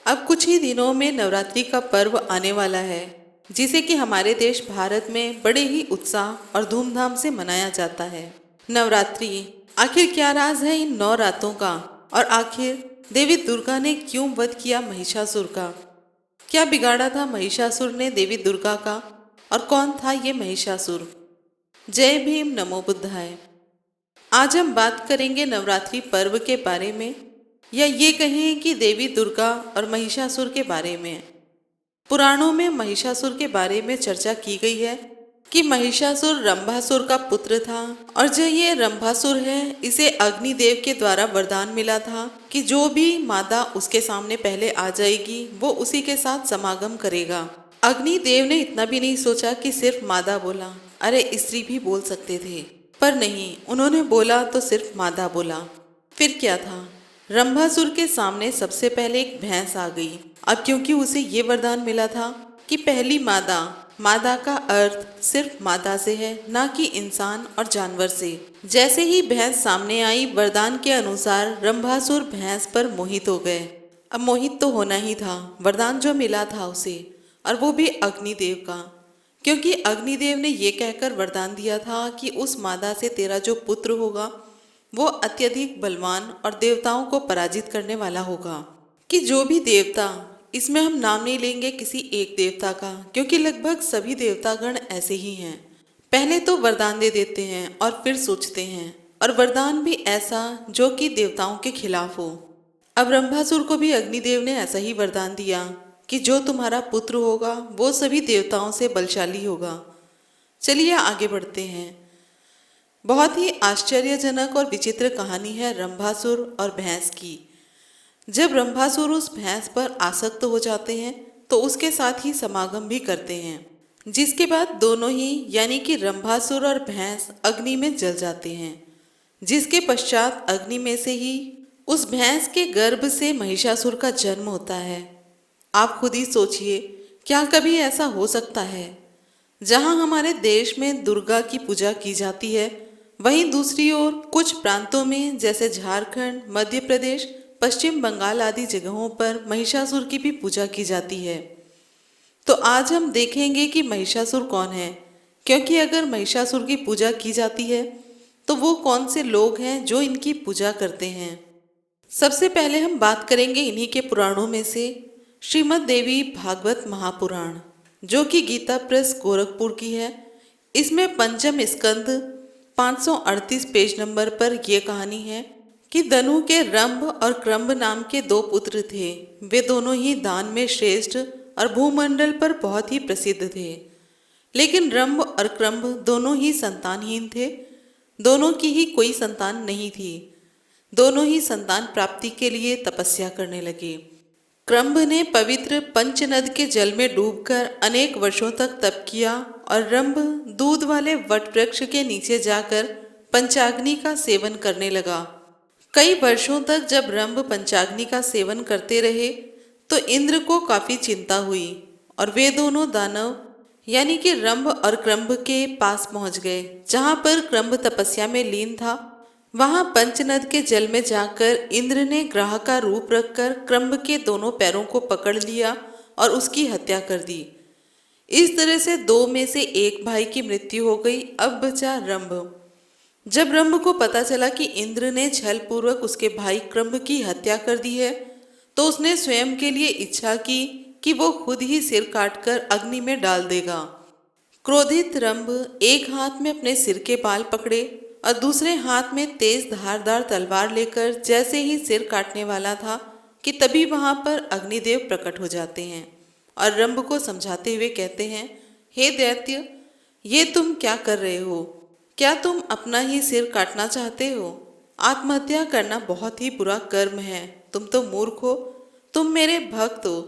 अब कुछ ही दिनों में नवरात्रि का पर्व आने वाला है, जिसे कि हमारे देश भारत में बड़े ही उत्साह और धूमधाम से मनाया जाता है। नवरात्रि आखिर क्या राज है इन 9 रातों का, और आखिर देवी दुर्गा ने क्यों वध किया महिषासुर का? क्या बिगाड़ा था महिषासुर ने देवी दुर्गा का, और कौन था ये महिषासुर? जय भीम, नमो बुद्धाय। आज हम बात करेंगे नवरात्रि पर्व के बारे में, या ये कहें कि देवी दुर्गा और महिषासुर के बारे में। पुराणों में महिषासुर के बारे में चर्चा की गई है कि महिषासुर रंभासुर का पुत्र था, और जो ये रंभासुर है इसे अग्निदेव के द्वारा वरदान मिला था कि जो भी मादा उसके सामने पहले आ जाएगी वो उसी के साथ समागम करेगा। अग्निदेव ने इतना भी नहीं सोचा कि सिर्फ मादा बोला, अरे स्त्री भी बोल सकते थे, पर नहीं, उन्होंने बोला तो सिर्फ मादा बोला। फिर क्या था, रंभासुर के सामने सबसे पहले एक भैंस आ गई। अब क्योंकि उसे ये वरदान मिला था कि पहली मादा, मादा का अर्थ सिर्फ मादा से है, ना कि इंसान और जानवर से। जैसे ही भैंस सामने आई, वरदान के अनुसार रंभासुर भैंस पर मोहित हो गए। अब मोहित तो होना ही था, वरदान जो मिला था उसे, और वो भी अग्निदेव का, क्योंकि अग्निदेव ने ये कहकर वरदान दिया था कि उस मादा से तेरा जो पुत्र होगा वो अत्यधिक बलवान और देवताओं को पराजित करने वाला होगा। कि जो भी देवता, इसमें हम नाम नहीं लेंगे किसी एक देवता का, क्योंकि लगभग सभी देवतागण ऐसे ही हैं। पहले तो वरदान दे देते हैं और फिर सोचते हैं, और वरदान भी ऐसा जो कि देवताओं के खिलाफ हो। अब रंभासुर को भी अग्निदेव ने ऐसा ही वरदान दिया कि जो तुम्हारा पुत्र होगा वो सभी देवताओं से बलशाली होगा। चलिए आगे बढ़ते हैं। बहुत ही आश्चर्यजनक और विचित्र कहानी है रंभासुर और भैंस की। जब रंभासुर उस भैंस पर आसक्त हो जाते हैं तो उसके साथ ही समागम भी करते हैं, जिसके बाद दोनों ही यानी कि रंभासुर और भैंस अग्नि में जल जाते हैं, जिसके पश्चात अग्नि में से ही उस भैंस के गर्भ से महिषासुर का जन्म होता है। आप खुद ही सोचिए, क्या कभी ऐसा हो सकता है? जहां हमारे देश में दुर्गा की पूजा की जाती है, वहीं दूसरी ओर कुछ प्रांतों में जैसे झारखंड, मध्य प्रदेश, पश्चिम बंगाल आदि जगहों पर महिषासुर की भी पूजा की जाती है। तो आज हम देखेंगे कि महिषासुर कौन है, क्योंकि अगर महिषासुर की पूजा की जाती है तो वो कौन से लोग हैं जो इनकी पूजा करते हैं। सबसे पहले हम बात करेंगे इन्हीं के पुराणों में से श्रीमद् देवी भागवत महापुराण, जो कि गीता प्रेस गोरखपुर की है। इसमें पंचम स्कंद 538 पेज नंबर पर यह कहानी है कि धनु के रंभ और क्रंभ नाम के 2 पुत्र थे। वे दोनों ही दान में श्रेष्ठ और भूमंडल पर बहुत ही प्रसिद्ध थे, लेकिन रंभ और क्रंभ दोनों ही संतानहीन थे। दोनों की ही कोई संतान नहीं थी। दोनों ही संतान प्राप्ति के लिए तपस्या करने लगे। क्रंभ ने पवित्र पंचनद के जल में डूबकर अनेक वर्षों तक तप किया, और रंभ दूध वाले वट वृक्ष के नीचे जाकर पंचाग्नि का सेवन करने लगा। कई वर्षों तक जब रंभ पंचाग्नि का सेवन करते रहे तो इंद्र को काफी चिंता हुई, और वे दोनों दानव यानी कि रंभ और क्रंभ के पास पहुंच गए। जहां पर क्रंभ तपस्या में लीन था, वहां पंचनद के जल में जाकर इंद्र ने ग्राह का रूप रखकर क्रंभ के दोनों पैरों को पकड़ लिया और उसकी हत्या कर दी। इस तरह से 2 में से एक भाई की मृत्यु हो गई। अब बचा रंभ। जब रंभ को पता चला कि इंद्र ने छल पूर्वक उसके भाई क्रंभ की हत्या कर दी है, तो उसने स्वयं के लिए इच्छा की कि वो खुद ही सिर काटकर अग्नि में डाल देगा। क्रोधित रंभ एक हाथ में अपने सिर के बाल पकड़े और दूसरे हाथ में तेज धारदार तलवार लेकर जैसे ही सिर काटने वाला था कि तभी वहां पर अग्निदेव प्रकट हो जाते हैं और रंभ को समझाते हुए कहते हैं, हे दैत्य, ये तुम क्या कर रहे हो? क्या तुम अपना ही सिर काटना चाहते हो? आत्महत्या करना बहुत ही बुरा कर्म है। तुम तो मूर्ख हो, तुम मेरे भक्त हो।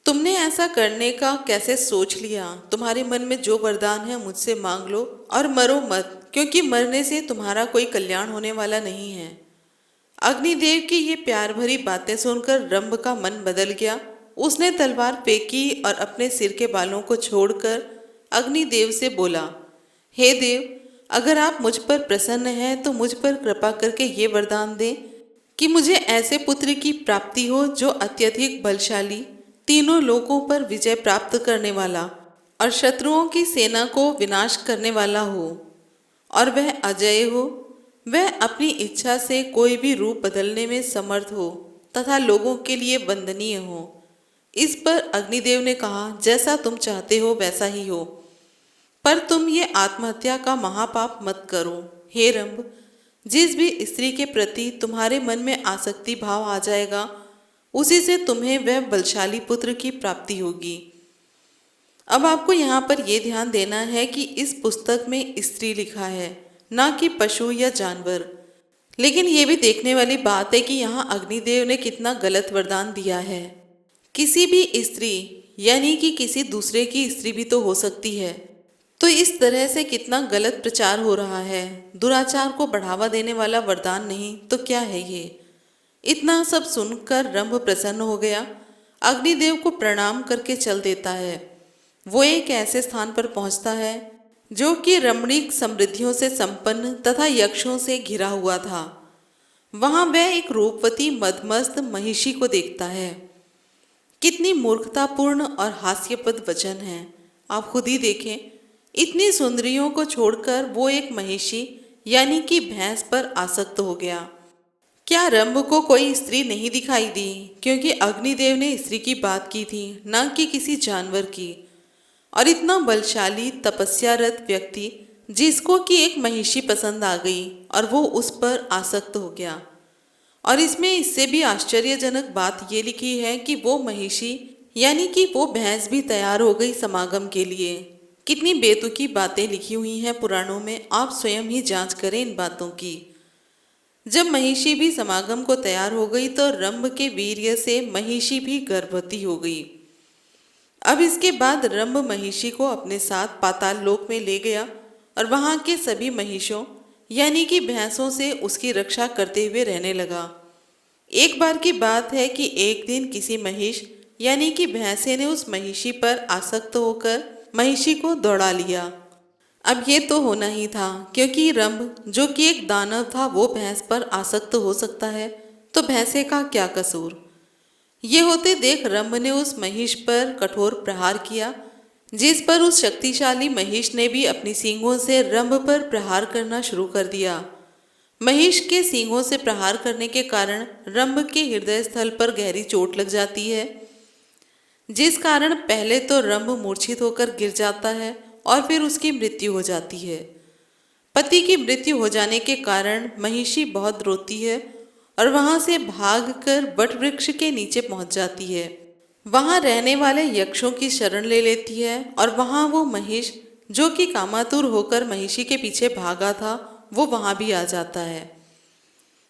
तुमने ऐसा करने का कैसे सोच लिया? तुम्हारे मन में जो वरदान है मुझसे मांग लो और मरो मत, क्योंकि मरने से तुम्हारा कोई कल्याण होने वाला नहीं है। अग्निदेव की ये प्यार भरी बातें सुनकर रंभ का मन बदल गया। उसने तलवार फेंकी और अपने सिर के बालों को छोड़कर अग्निदेव से बोला, हे देव, अगर आप मुझ पर प्रसन्न हैं तो मुझ पर कृपा करके ये वरदान दें कि मुझे ऐसे पुत्र की प्राप्ति हो जो अत्यधिक बलशाली, तीनों लोकों पर विजय प्राप्त करने वाला और शत्रुओं की सेना को विनाश करने वाला हो, और वह अजय हो। वह अपनी इच्छा से कोई भी रूप बदलने में समर्थ हो तथा लोगों के लिए वंदनीय हो। इस पर अग्निदेव ने कहा, जैसा तुम चाहते हो वैसा ही हो, पर तुम ये आत्महत्या का महापाप मत करो। हे रंभ, जिस भी स्त्री के प्रति तुम्हारे मन में आसक्ति भाव आ जाएगा, उसी से तुम्हें वह बलशाली पुत्र की प्राप्ति होगी। अब आपको यहाँ पर यह ध्यान देना है कि इस पुस्तक में स्त्री लिखा है, ना कि पशु या जानवर। लेकिन ये भी देखने वाली बात है कि यहाँ अग्निदेव ने कितना गलत वरदान दिया है। किसी भी स्त्री यानी कि किसी दूसरे की स्त्री भी तो हो सकती है, तो इस तरह से कितना गलत प्रचार हो रहा है। दुराचार को बढ़ावा देने वाला वरदान नहीं तो क्या है ये। इतना सब सुनकर रंभ प्रसन्न हो गया, अग्निदेव को प्रणाम करके चल देता है। वो एक ऐसे स्थान पर पहुंचता है जो कि रमणीक समृद्धियों से संपन्न तथा यक्षों से घिरा हुआ था। वहां वह एक रूपवती मदमस्त महिषी को देखता है। कितनी मूर्खतापूर्ण और हास्यपद वचन है, आप खुद ही देखें। इतनी सुंदरियों को छोड़कर वो एक महिषी यानी कि भैंस पर आसक्त हो गया। क्या रंभ को कोई स्त्री नहीं दिखाई दी? क्योंकि अग्निदेव ने स्त्री की बात की थी, न कि किसी जानवर की। और इतना बलशाली तपस्यारत व्यक्ति जिसको कि एक महिषी पसंद आ गई और वो उस पर आसक्त हो गया। और इसमें इससे भी आश्चर्यजनक बात ये लिखी है कि वो महिषी यानी कि वो भैंस भी तैयार हो गई समागम के लिए। कितनी बेतुकी बातें लिखी हुई हैं पुराणों में, आप स्वयं ही जांच करें इन बातों की। जब महिषी भी समागम को तैयार हो गई तो रंभ के वीर्य से महिषी भी गर्भवती हो गई। अब इसके बाद रंभ महिषी को अपने साथ पाताल लोक में ले गया और वहां के सभी महिषों यानी कि भैंसों से उसकी रक्षा करते हुए रहने लगा। एक बार की बात है कि एक दिन किसी महिष यानी कि भैंसे ने उस महिषी पर आसक्त होकर महिषी को दौड़ा लिया। अब ये तो होना ही था, क्योंकि रंभ जो कि एक दानव था वो भैंस पर आसक्त हो सकता है, तो भैंसे का क्या कसूर। ये होते देख रंभ ने उस महिष पर कठोर प्रहार किया, जिस पर उस शक्तिशाली महिष ने भी अपनी सींगों से रंभ पर प्रहार करना शुरू कर दिया। महिष के सींगों से प्रहार करने के कारण रंभ के हृदय स्थल पर गहरी चोट लग जाती है, जिस कारण पहले तो रंभ मूर्छित होकर गिर जाता है और फिर उसकी मृत्यु हो जाती है। पति की मृत्यु हो जाने के कारण महिषी बहुत रोती है और वहां से भागकर वट वृक्ष के नीचे पहुंच जाती है। वहां रहने वाले यक्षों की शरण ले लेती है और वहां वो महिष जो कि कामातुर होकर महिषी के पीछे भागा था वो वहां भी आ जाता है,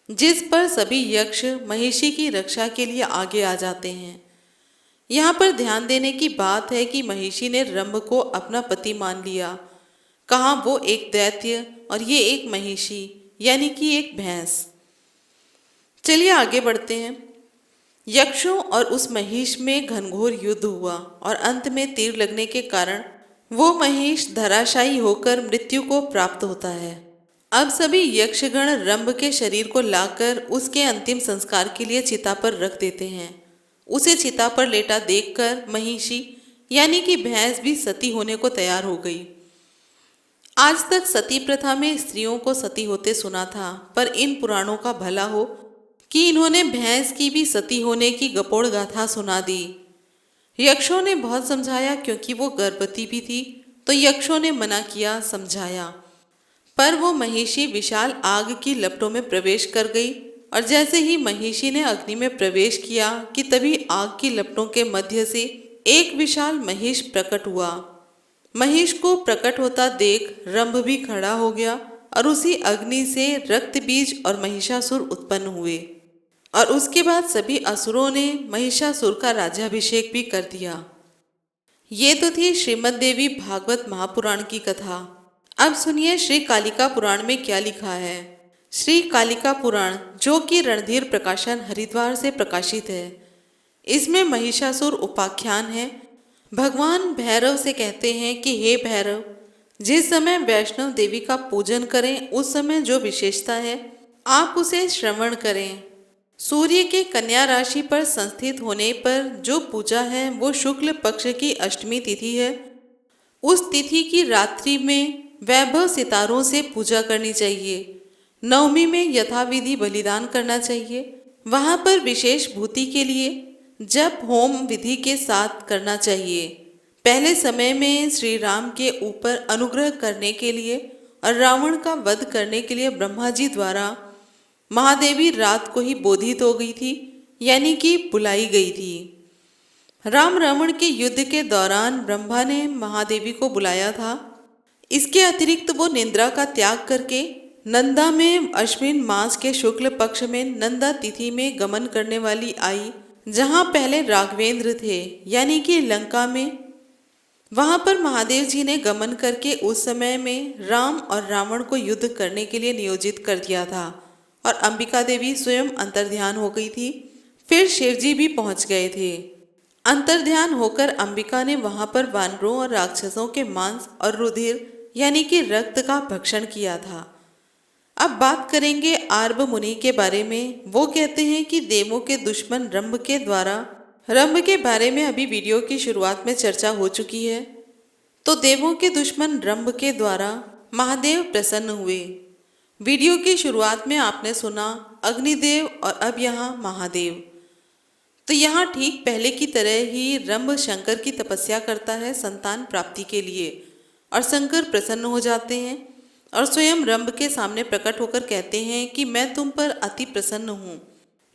जिस पर सभी यक्ष महिषी की रक्षा के लिए आगे आ जाते हैं। यहाँ पर ध्यान देने की बात है कि महिषी ने रंभ को अपना पति मान लिया, कहा वो एक दैत्य और ये एक महिषी यानी कि एक भैंस। चलिए आगे बढ़ते हैं। यक्षों और उस महिष में घनघोर युद्ध हुआ और अंत में तीर लगने के कारण वो महिष धराशायी होकर मृत्यु को प्राप्त होता है। अब सभी यक्षगण रंभ के शरीर को लाकर उसके अंतिम संस्कार के लिए चिता पर रख देते हैं। उसे चिता पर लेटा देखकर महिषी यानी कि भैंस भी सती होने को तैयार हो गई। आज तक सती प्रथा में स्त्रियों को सती होते सुना था, पर इन पुराणों का भला हो कि इन्होंने भैंस की भी सती होने की गपोड़ गाथा सुना दी। यक्षों ने बहुत समझाया, क्योंकि वो गर्भवती भी थी, तो यक्षों ने मना किया, समझाया, पर वो महिषी विशाल आग की लपटों में प्रवेश कर गई। और जैसे ही महिषी ने अग्नि में प्रवेश किया कि तभी आग की लपटों के मध्य से एक विशाल महिष प्रकट हुआ। महिष को प्रकट होता देख रंभ भी खड़ा हो गया और उसी अग्नि से रक्त बीज और महिषासुर उत्पन्न हुए। और उसके बाद सभी असुरों ने महिषासुर का राज्याभिषेक भी कर दिया। ये तो थी श्रीमद् देवी भागवत महापुराण की कथा। अब सुनिए श्री कालिका पुराण में क्या लिखा है। श्री कालिका पुराण, जो कि रणधीर प्रकाशन हरिद्वार से प्रकाशित है, इसमें महिषासुर उपाख्यान है। भगवान भैरव से कहते हैं कि हे भैरव, जिस समय वैष्णव देवी का पूजन करें उस समय जो विशेषता है आप उसे श्रवण करें। सूर्य के कन्या राशि पर संस्थित होने पर जो पूजा है वो शुक्ल पक्ष की अष्टमी तिथि है। उस तिथि की रात्रि में वैभव सितारों से पूजा करनी चाहिए। नवमी में यथाविधि बलिदान करना चाहिए। वहां पर विशेष भूति के लिए जप होम विधि के साथ करना चाहिए। पहले समय में श्री राम के ऊपर अनुग्रह करने के लिए और रावण का वध करने के लिए ब्रह्मा जी द्वारा महादेवी रात को ही बोधित हो गई थी, यानी कि बुलाई गई थी। राम रावण के युद्ध के दौरान ब्रह्मा ने महादेवी को बुलाया था। इसके अतिरिक्त वो निद्रा का त्याग करके नंदा में अश्विन मास के शुक्ल पक्ष में नंदा तिथि में गमन करने वाली आई, जहां पहले राघवेंद्र थे, यानी कि लंका में। वहां पर महादेव जी ने गमन करके उस समय में राम और रावण को युद्ध करने के लिए नियोजित कर दिया था और अंबिका देवी स्वयं अंतर्ध्यान हो गई थी। फिर शिवजी भी पहुंच गए थे। अंतर्ध्यान होकर अंबिका ने वहां पर वानरों और राक्षसों के मांस और रुधिर यानी कि रक्त का भक्षण किया था। अब बात करेंगे आर्ब मुनि के बारे में। वो कहते हैं कि देवों के दुश्मन रंभ के द्वारा, रंभ के बारे में अभी वीडियो की शुरुआत में चर्चा हो चुकी है। तो देवों के दुश्मन रंभ के द्वारा महादेव प्रसन्न हुए। वीडियो की शुरुआत में आपने सुना अग्निदेव और अब यहाँ महादेव। तो यहाँ ठीक पहले की तरह ही रंभ शंकर की तपस्या करता है संतान प्राप्ति के लिए, और शंकर प्रसन्न हो जाते हैं और स्वयं रंभ के सामने प्रकट होकर कहते हैं कि मैं तुम पर अति प्रसन्न हूँ।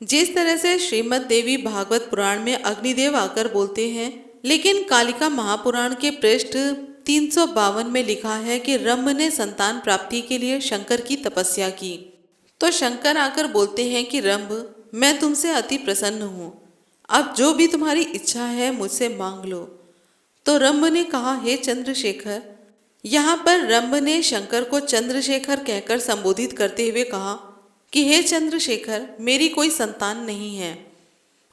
जिस तरह से श्रीमद् देवी भागवत पुराण में अग्निदेव आकर बोलते हैं, लेकिन कालिका महापुराण के पृष्ठ 352 में लिखा है कि रंभ ने संतान प्राप्ति के लिए शंकर की तपस्या की। तो शंकर आकर बोलते हैं कि रंभ, मैं तुमसे अति प्रसन्न हूँ, अब जो भी तुम्हारी इच्छा है मुझसे मांग लो। तो रंभ ने कहा, हे चंद्रशेखर। यहाँ पर रंभ ने शंकर को चंद्रशेखर कहकर संबोधित करते हुए कहा कि हे चंद्रशेखर, मेरी कोई संतान नहीं है।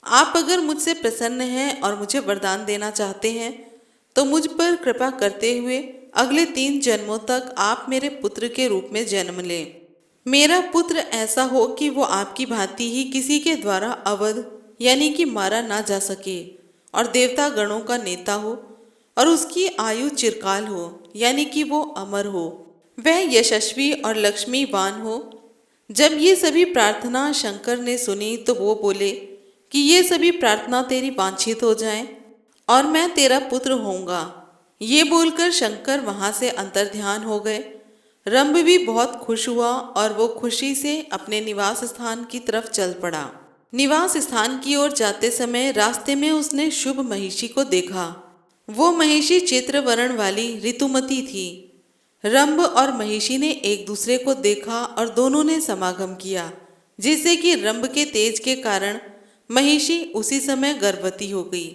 आप अगर मुझसे प्रसन्न हैं और मुझे वरदान देना चाहते हैं तो मुझ पर कृपा करते हुए अगले 3 जन्मों तक आप मेरे पुत्र के रूप में जन्म लें। मेरा पुत्र ऐसा हो कि वो आपकी भांति ही किसी के द्वारा अवध यानी कि मारा ना जा सके और देवता गणों का नेता हो और उसकी आयु चिरकाल हो, यानी कि वो अमर हो, वह यशस्वी और लक्ष्मीवान हो। जब ये सभी प्रार्थना शंकर ने सुनी तो वो बोले कि ये सभी प्रार्थना तेरी वांछित हो जाएं और मैं तेरा पुत्र होऊंगा। ये बोलकर शंकर वहां से अंतर्ध्यान हो गए। रंभ भी बहुत खुश हुआ और वो खुशी से अपने निवास स्थान की तरफ चल पड़ा। निवास स्थान की ओर जाते समय रास्ते में उसने शुभ महिषी को देखा। वो महिषी चित्रवर्ण वाली ऋतुमती थी। रंभ और महिषी ने एक दूसरे को देखा और दोनों ने समागम किया, जिससे कि रंभ के तेज के कारण महिषी उसी समय गर्भवती हो गई।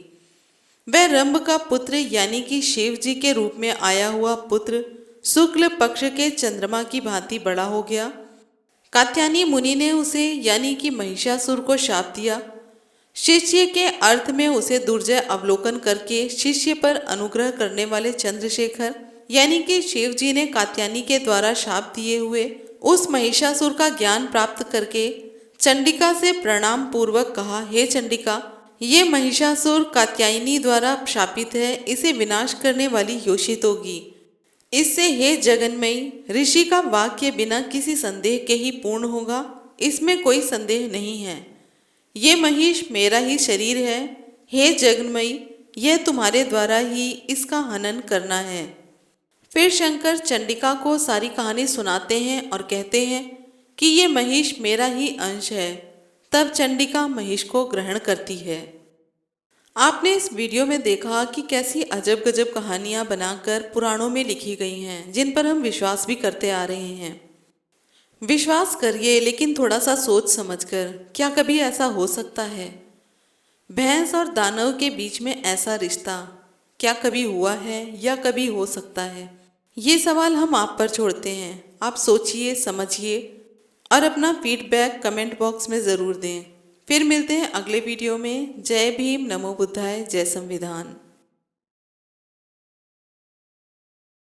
वह रंभ का पुत्र यानी कि शिव जी के रूप में आया हुआ पुत्र शुक्ल पक्ष के चंद्रमा की भांति बड़ा हो गया। कात्यायनी मुनि ने उसे यानी कि महिषासुर को शाप दिया। शिष्य के अर्थ में उसे दुर्जय अवलोकन करके शिष्य पर अनुग्रह करने वाले चंद्रशेखर यानी कि शिव जी ने कात्यायनी के द्वारा शाप दिए हुए उस महिषासुर का ज्ञान प्राप्त करके चंडिका से प्रणाम पूर्वक कहा, हे चंडिका, ये महिषासुर कात्यायनी द्वारा शापित है, इसे विनाश करने वाली योषित होगी। इससे हे जगन्मयी, ऋषि का वाक्य बिना किसी संदेह के ही पूर्ण होगा, इसमें कोई संदेह नहीं है। ये महिष मेरा ही शरीर है। हे जगन्मयी, यह तुम्हारे द्वारा ही इसका हनन करना है। फिर शंकर चंडिका को सारी कहानी सुनाते हैं और कहते हैं कि ये महिष मेरा ही अंश है। तब चंडिका महिष को ग्रहण करती है। आपने इस वीडियो में देखा कि कैसी अजब गजब कहानियां बनाकर पुराणों में लिखी गई हैं, जिन पर हम विश्वास भी करते आ रहे हैं। विश्वास करिए, लेकिन थोड़ा सा सोच समझकर। क्या कभी ऐसा हो सकता है? भैंस और दानव के बीच में ऐसा रिश्ता क्या कभी हुआ है या कभी हो सकता है? ये सवाल हम आप पर छोड़ते हैं। आप सोचिए, समझिए और अपना फीडबैक कमेंट बॉक्स में ज़रूर दें। फिर मिलते हैं अगले वीडियो में। जय भीम, नमो बुद्धाय, जय संविधान।